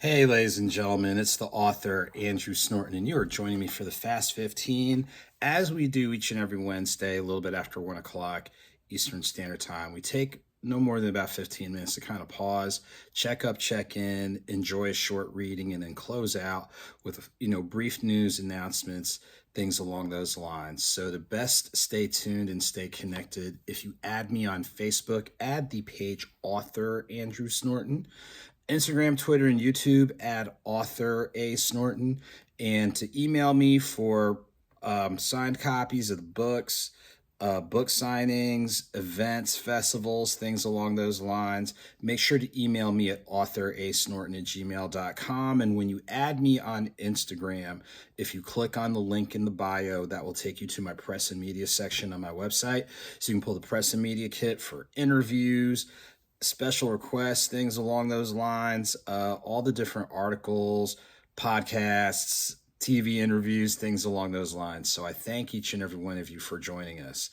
Hey, ladies and gentlemen, it's the author Andrew Snorton, and you are joining me for the Fast 15 as we do each and every Wednesday, a little bit after 1 o'clock Eastern Standard Time. We take no more than about 15 minutes to kind of pause, check up, check in, enjoy a short reading, and then close out with, brief news announcements, things along those lines. So the best, stay tuned and stay connected. If you add me on Facebook, add the page Author Andrew Snorton. Instagram, Twitter, and YouTube at Author A. Snorton. And to email me for signed copies of the books, book signings, events, festivals, things along those lines, make sure to email me at authorsnorton@gmail.com. And when you add me on Instagram, if you click on the link in the bio, that will take you to my press and media section on my website. So you can pull the press and media kit for interviews, special requests, things along those lines, all the different articles, podcasts, TV interviews, things along those lines. So I thank each and every one of you for joining us.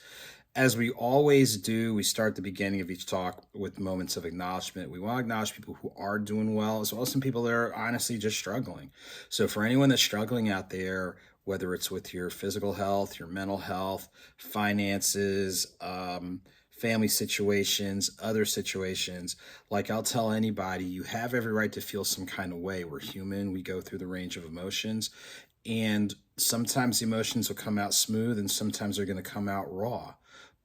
As we always do, we start the beginning of each talk with moments of acknowledgement. We want to acknowledge people who are doing well, as well as some people that are honestly just struggling. So for anyone that's struggling out there, whether it's with your physical health, your mental health, finances, family situations, other situations, like I'll tell anybody, you have every right to feel some kind of way. We're human. We go through the range of emotions. And sometimes the emotions will come out smooth and sometimes they're going to come out raw.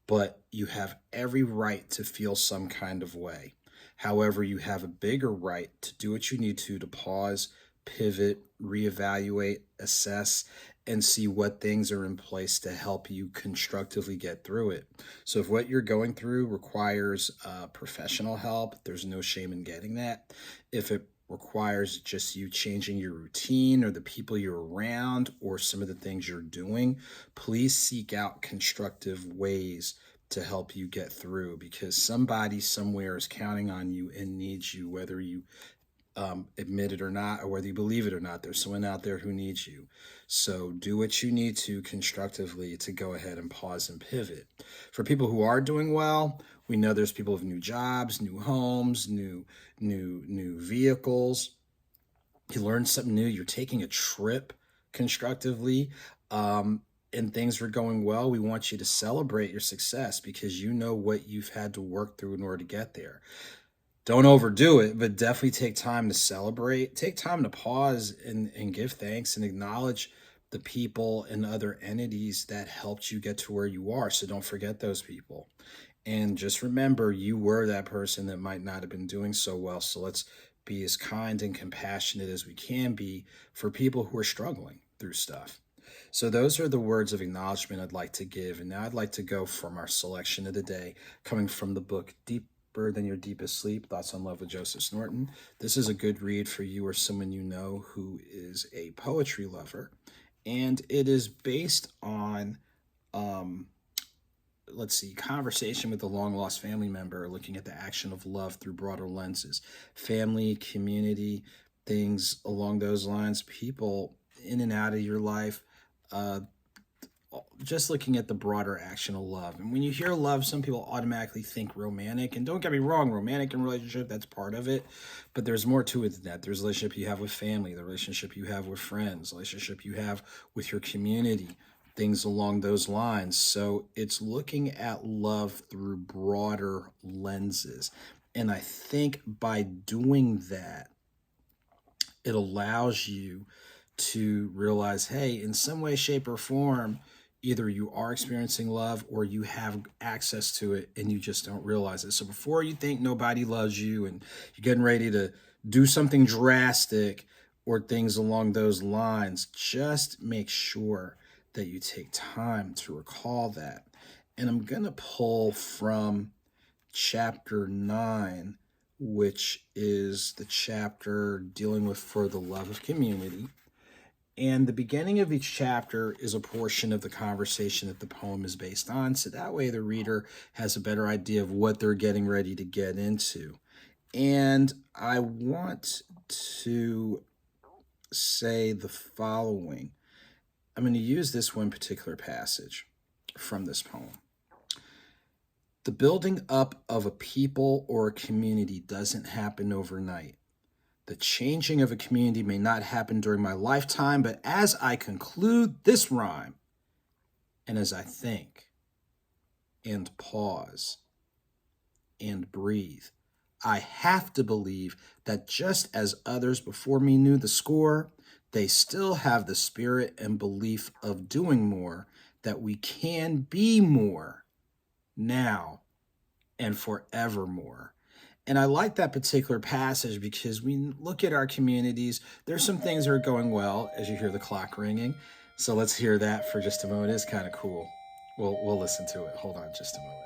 But you have every right to feel some kind of way. However, you have a bigger right to do what you need to pause, pivot, reevaluate, assess, and see what things are in place to help you constructively get through it. So if what you're going through requires professional help, there's no shame in getting that. If it requires just you changing your routine or the people you're around or some of the things you're doing, please seek out constructive ways to help you get through, because somebody somewhere is counting on you and needs you, whether you admit it or not, or whether you believe it or not. There's someone out there who needs you. So do what you need to constructively to go ahead and pause and pivot. For people who are doing well, we know there's people with new jobs, new homes, new vehicles. You learn something new. You're taking a trip constructively. And things are going well. We want you to celebrate your success because you know what you've had to work through in order to get there. Don't overdo it, but definitely take time to celebrate. Take time to pause and give thanks and acknowledge the people and other entities that helped you get to where you are. So don't forget those people. And just remember, you were that person that might not have been doing so well. So let's be as kind and compassionate as we can be for people who are struggling through stuff. So those are the words of acknowledgement I'd like to give. And now I'd like to go from our selection of the day, coming from the book Deeper Than Your Deepest Sleep, Thoughts on Love with Joseph Snorton. This is a good read for you or someone you know who is a poetry lover. And it is based on, conversation with a long-lost family member, looking at the action of love through broader lenses. Family, community, things along those lines, people in and out of your life, just looking at the broader action of love. And when you hear love, some people automatically think romantic. And don't get me wrong, romantic and relationship, that's part of it. But there's more to it than that. There's a relationship you have with family, the relationship you have with friends, the relationship you have with your community, things along those lines. So it's looking at love through broader lenses. And I think by doing that, it allows you to realize, hey, in some way, shape, or form, either you are experiencing love or you have access to it and you just don't realize it. So before you think nobody loves you and you're getting ready to do something drastic or things along those lines, just make sure that you take time to recall that. And I'm going to pull from chapter 9, which is the chapter dealing with For the Love of Community. And the beginning of each chapter is a portion of the conversation that the poem is based on. So that way the reader has a better idea of what they're getting ready to get into. And I want to say the following. I'm going to use this one particular passage from this poem. The building up of a people or a community doesn't happen overnight. The changing of a community may not happen during my lifetime, but as I conclude this rhyme, and as I think and pause and breathe, I have to believe that just as others before me knew the score, they still have the spirit and belief of doing more, that we can be more now and forevermore. And I like that particular passage because we look at our communities. There's some things that are going well as you hear the clock ringing. So let's hear that for just a moment. It's kind of cool. We'll listen to it. Hold on just a moment.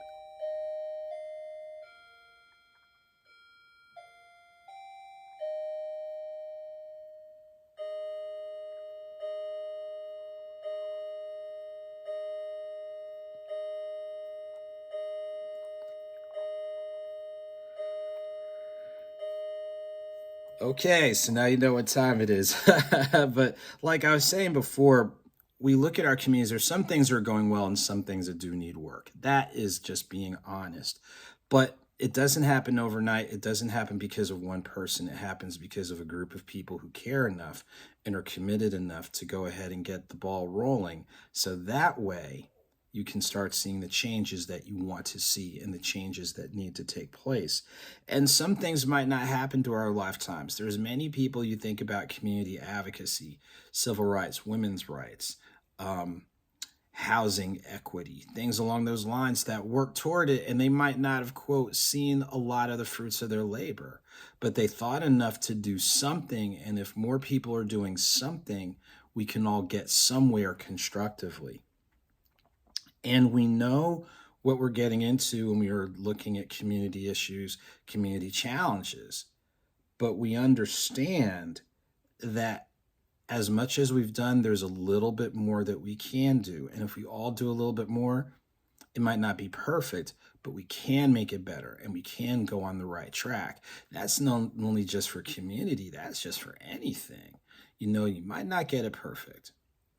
Okay, so now you know what time it is. But like I was saying before, we look at our communities. There's some things that are going well and some things that do need work. That is just being honest. But it doesn't happen overnight. It doesn't happen because of one person. It happens because of a group of people who care enough and are committed enough to go ahead and get the ball rolling. So that way, you can start seeing the changes that you want to see and the changes that need to take place. And some things might not happen to our lifetimes. There's many people you think about community advocacy, civil rights, women's rights, um, housing equity, things along those lines that work toward it. And they might not have, quote, seen a lot of the fruits of their labor, but they thought enough to do something. And if more people are doing something, we can all get somewhere constructively. And we know what we're getting into when we are looking at community issues, community challenges. But we understand that as much as we've done, there's a little bit more that we can do. And if we all do a little bit more, it might not be perfect, but we can make it better and we can go on the right track. That's not only just for community, that's just for anything. You might not get it perfect,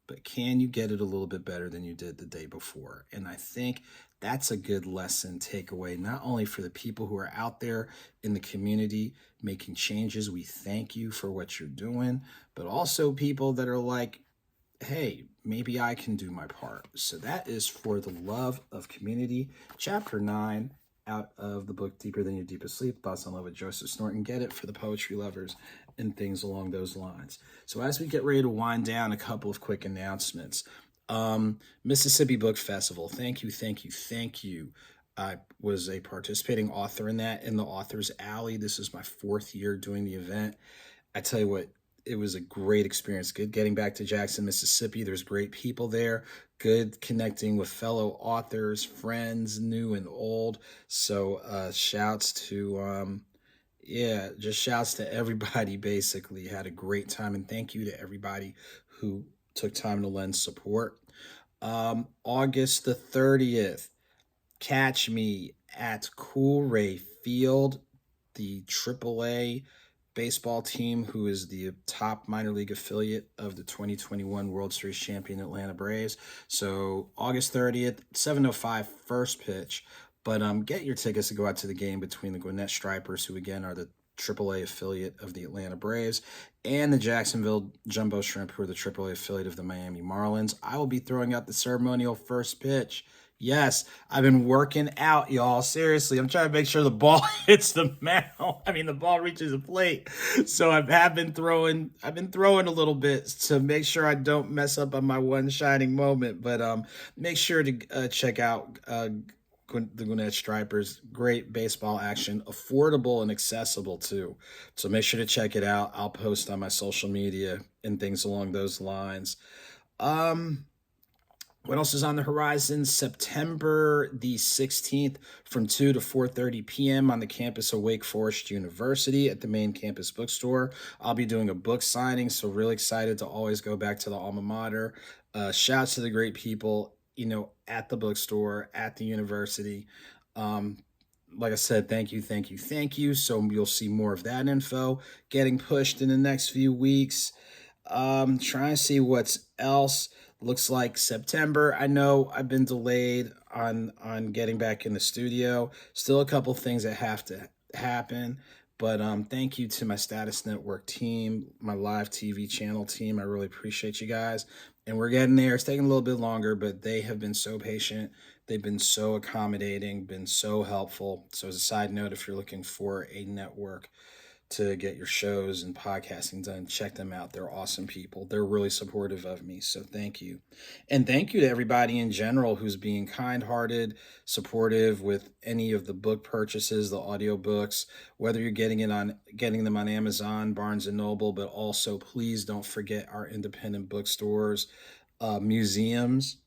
but can you get it a little bit better than you did the day before? And I think that's a good lesson takeaway, not only for the people who are out there in the community making changes. We thank you for what you're doing, but also people that are like, hey, maybe I can do my part. So that is For the Love of Community, Chapter 9, out of the book Deeper Than Your Deepest Sleep, Thoughts on Love with Joseph Snorton. Get it for the poetry lovers and things along those lines. So as we get ready to wind down, a couple of quick announcements. Mississippi Book Festival. Thank you, thank you, thank you. I was a participating author in that, in the Author's Alley. This is my 4th year doing the event. I tell you what, it was a great experience. Good getting back to Jackson, Mississippi. There's great people there. Good connecting with fellow authors, friends, new and old. So shouts to just shouts to everybody. Basically, had a great time, and thank you to everybody who took time to lend support. August the 30th, catch me at Coolray Field, the AAA baseball team, who is the top minor league affiliate of the 2021 World Series champion Atlanta Braves. So August 30th, 7:05 first pitch. But get your tickets to go out to the game between the Gwinnett Stripers, who again are the AAA affiliate of the Atlanta Braves, and the Jacksonville Jumbo Shrimp, who are the AAA affiliate of the Miami Marlins. I will be throwing out the ceremonial first pitch. Yes, I've been working out, y'all. Seriously, I'm trying to make sure the ball hits the mound. I mean, the ball reaches the plate. So I have been throwing. I've been throwing a little bit to make sure I don't mess up on my one shining moment. But make sure to check out the Gwinnett Stripers. Great baseball action, affordable and accessible too. So make sure to check it out. I'll post on my social media and things along those lines. What else is on the horizon? September the 16th from 2 to 4:30 p.m. on the campus of Wake Forest University at the main campus bookstore. I'll be doing a book signing, so really excited to always go back to the alma mater. Shouts to the great people, at the bookstore, at the university. Like I said, thank you, thank you, thank you. So you'll see more of that info getting pushed in the next few weeks. Trying to see what's else. Looks like September. I know I've been delayed on getting back in the studio. Still a couple things that have to happen, But thank you to my Status Network team, my live TV channel team. I really appreciate you guys. And we're getting there. It's taking a little bit longer, but they have been so patient. They've been so accommodating, been so helpful. So as a side note, if you're looking for a network to get your shows and podcasting done, check them out. They're awesome people. They're really supportive of me. So thank you. And thank you to everybody in general who's being kind-hearted, supportive with any of the book purchases, the audiobooks, whether you're getting them on Amazon, Barnes and Noble, but also please don't forget our independent bookstores, museums,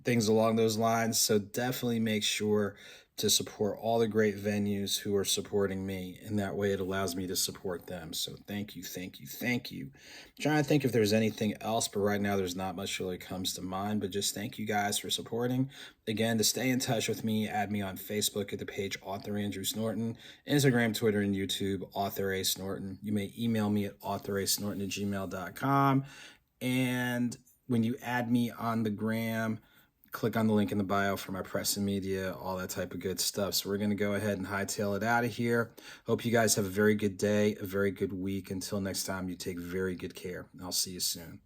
things along those lines. So definitely make sure to support all the great venues who are supporting me. And that way it allows me to support them. So thank you, thank you, thank you. I'm trying to think if there's anything else, but right now there's not much really comes to mind. But just thank you guys for supporting. Again, to stay in touch with me, add me on Facebook at the page Author Andrew Snorton, Instagram, Twitter, and YouTube, Author A. Snorton. You may email me at authorasnorton@gmail.com. And when you add me on the gram, click on the link in the bio for my press and media, all that type of good stuff. So we're going to go ahead and hightail it out of here. Hope you guys have a very good day, a very good week. Until next time, you take very good care. I'll see you soon.